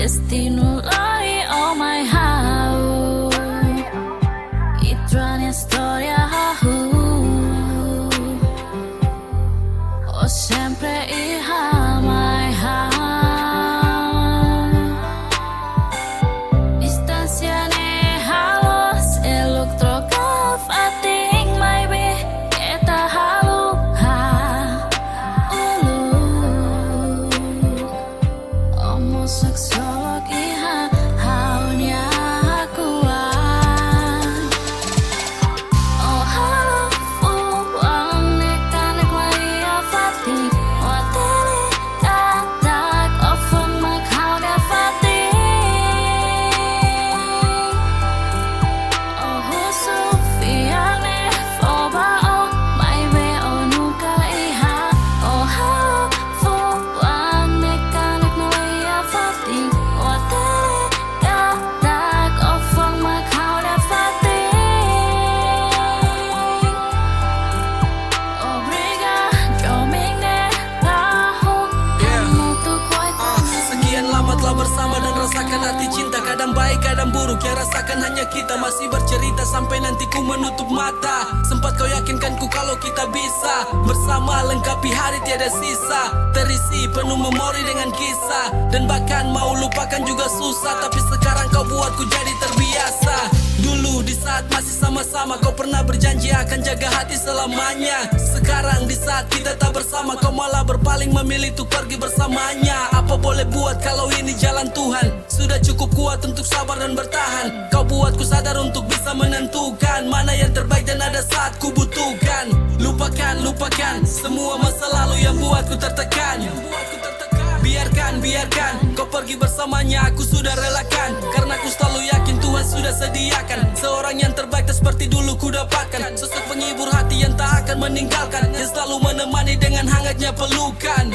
destino lagi oh my how Itrania storia oh sempre iha my how Distancia ne halos elok trokaf ating my be eta halu ha homoseksual iha haunya kuat oh halo fu ane kanek maya fati watele tak ofong mak haunya fati oh Sofiane foba oh my be onuka iha oh halo fu ane kanek maya fati watele tak ofong mak haunya fati Sekian lama telah bersama dan rasakan hati cinta. Kadang baik, kadang buruk, yang rasakan hanya kita. Masih bercerita sampai nanti ku menutup mata. Sempat kau yakinkan ku kalau kita bisa bersama lengkapi hari tiada sisa. Terisi penuh memori dengan kisah. Dan bahkan mau lupakan juga susah. Tapi sekarang kau buatku jadi terbiasa. Dulu di saat masih sama-sama kau pernah berjanji akan jaga hati selamanya. Sekarang di saat kita tak bersama kau malah berpaling memilih untuk pergi bersamanya. Apa boleh buat kalau ini jalan Tuhan. Sudah cukup kuat untuk sabar dan bertahan. Kau buatku sadar untuk bisa menentukan mana yang terbaik dan ada saat ku butuhkan. Lupakan semua masa lalu yang buatku tertekan. Biarkan kau pergi bersamanya, aku sudah relakan. Karena aku selalu yakin Tuhan sudah sediakan seorang yang terbaik tak seperti dulu ku dapatkan. Sosok penghibur hati yang tak akan meninggalkan, yang selalu menemani dengan hangatnya pelukan.